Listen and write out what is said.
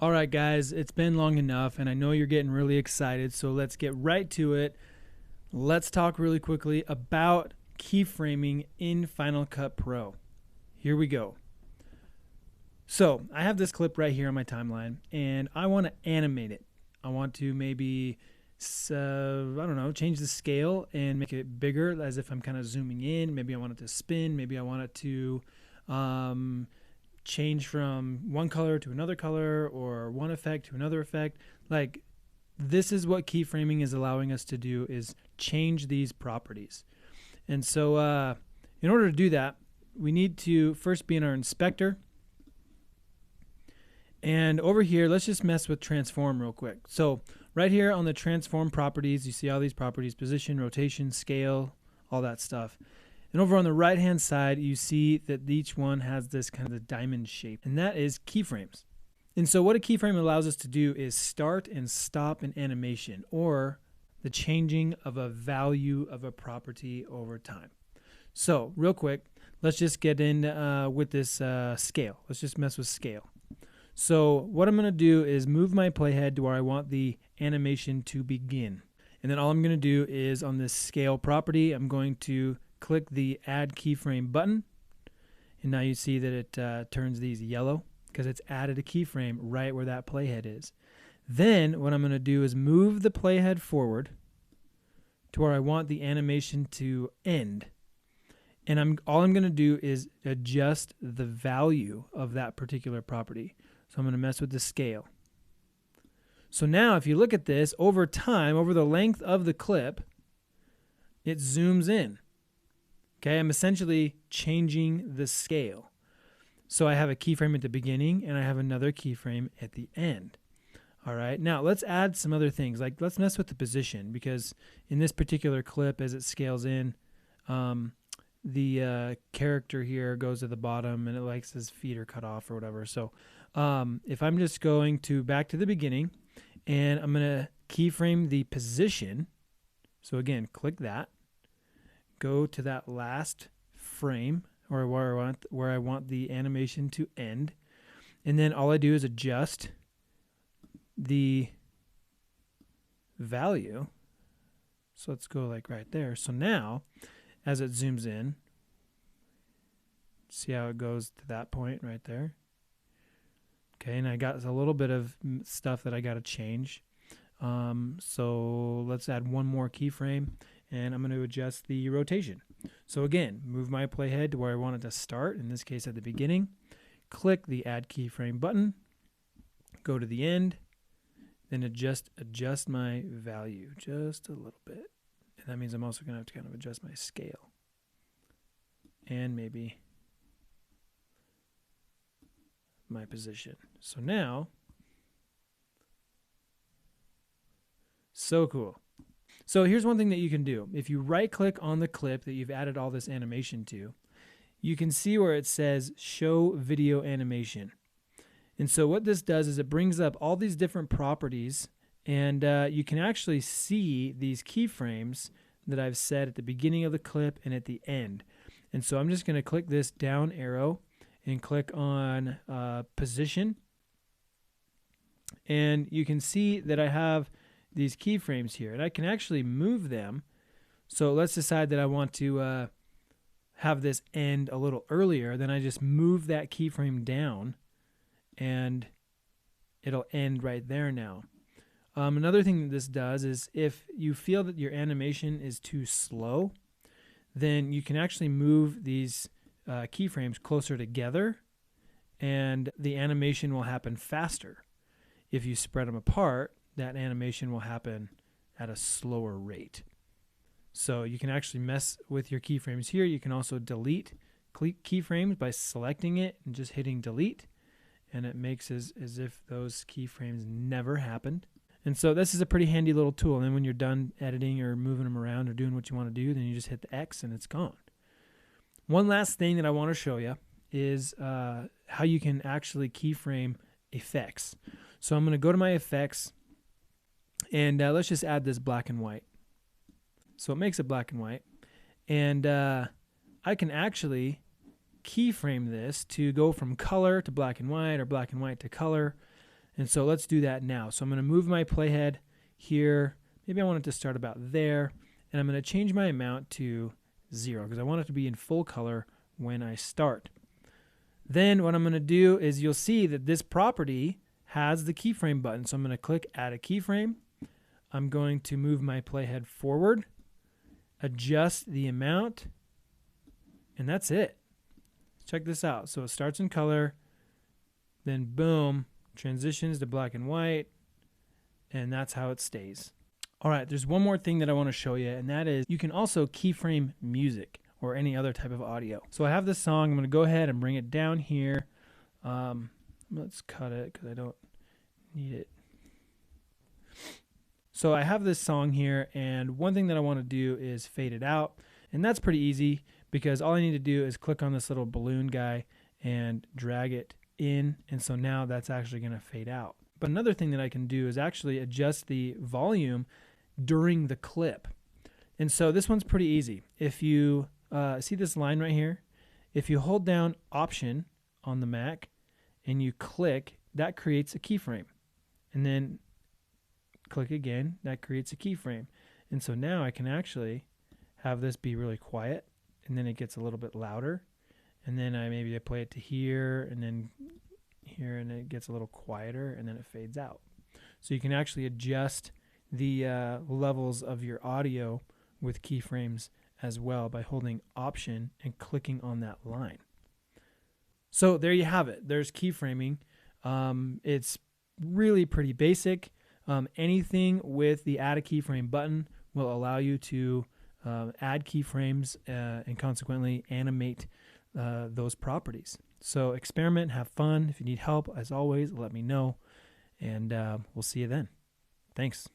All right, guys, it's been long enough, and I know you're getting really excited, so let's get right to it. Let's talk really quickly about keyframing in Final Cut Pro. Here we go. So I have this clip right here on my timeline, and I want to animate it. I want to maybe, I don't know, change the scale and make it bigger as if I'm kind of zooming in. Maybe I want it to spin. Maybe I want it to change from one color to another color or one effect to another effect. Like, this is what keyframing is allowing us to do, is change these properties. And so in order to do that, we need to first be in our inspector. And over here, let's just mess with transform real quick. So right here on the transform properties, you see all these properties: position, rotation, scale, all that stuff. And over on the right hand side, you see that each one has this kind of diamond shape, and that is keyframes. And so what a keyframe allows us to do is start and stop an animation, or the changing of a value of a property over time. So real quick, let's just get in with this scale. Let's just mess with scale. So what I'm going to do is move my playhead to where I want the animation to begin. And then all I'm going to do is on this scale property, I'm going to click the add keyframe button. And now you see that it turns these yellow because it's added a keyframe right where that playhead is. Then what I'm going to do is move the playhead forward to where I want the animation to end. And all I'm going to do is adjust the value of that particular property. So I'm going to mess with the scale. So now if you look at this, over time, over the length of the clip, it zooms in. Okay, I'm essentially changing the scale. So I have a keyframe at the beginning and I have another keyframe at the end. All right, now let's add some other things. Like, let's mess with the position, because in this particular clip, as it scales in, the character here goes to the bottom and it likes his feet are cut off or whatever. So if I'm just going to back to the beginning and I'm going to keyframe the position. So again, click that. Go to that last frame, or where I want the animation to end, and then all I do is adjust the value. So let's go like right there. So now, as it zooms in, see how it goes to that point right there. Okay, and I got a little bit of stuff that I got to change. So let's add one more keyframe. And I'm going to adjust the rotation. So again, move my playhead to where I want it to start, in this case at the beginning. Click the add keyframe button. Go to the end. Then adjust my value just a little bit. And that means I'm also going to have to kind of adjust my scale. And maybe my position. So now, so cool. So here's one thing that you can do. If you right click on the clip that you've added all this animation to, you can see where it says show video animation. And so what this does is it brings up all these different properties, and you can actually see these keyframes that I've set at the beginning of the clip and at the end. And so I'm just going to click this down arrow and click on position. And you can see that I have these keyframes here, and I can actually move them. So let's decide that I want to have this end a little earlier. Then I just move that keyframe down and it'll end right there now. Another thing that this does is if you feel that your animation is too slow, then you can actually move these keyframes closer together and the animation will happen faster. If you spread them apart, that animation will happen at a slower rate. So you can actually mess with your keyframes here. You can also delete keyframes by selecting it and just hitting delete, and it makes as if those keyframes never happened. And so this is a pretty handy little tool. And then when you're done editing or moving them around or doing what you want to do, then you just hit the X and it's gone. One last thing that I want to show you is how you can actually keyframe effects. So I'm going to go to my effects, and let's just add this black and white. So it makes it black and white. And I can actually keyframe this to go from color to black and white, or black and white to color. And so let's do that now. So I'm going to move my playhead here. Maybe I want it to start about there. And I'm going to change my amount to 0 because I want it to be in full color when I start. Then what I'm going to do is you'll see that this property has the keyframe button. So I'm going to click add a keyframe. I'm going to move my playhead forward, adjust the amount, and that's it. Check this out. So it starts in color, then boom, transitions to black and white, and that's how it stays. All right, there's one more thing that I want to show you, and that is you can also keyframe music or any other type of audio. So I have this song. I'm going to go ahead and bring it down here. Let's cut it because I don't need it. So I have this song here, and one thing that I want to do is fade it out, and that's pretty easy because all I need to do is click on this little balloon guy and drag it in, and so now that's actually going to fade out. But another thing that I can do is actually adjust the volume during the clip. And so this one's pretty easy. If you see this line right here, if you hold down Option on the Mac and you click, that creates a keyframe. And then click again, that creates a keyframe. And so now I can actually have this be really quiet, and then it gets a little bit louder. And then maybe I play it to here, and then here, and it gets a little quieter, and then it fades out. So you can actually adjust the levels of your audio with keyframes as well by holding Option and clicking on that line. So there you have it. There's keyframing. It's really pretty basic. Anything with the add a keyframe button will allow you to add keyframes and consequently animate those properties. So experiment, have fun. If you need help, as always, let me know, and we'll see you then. Thanks.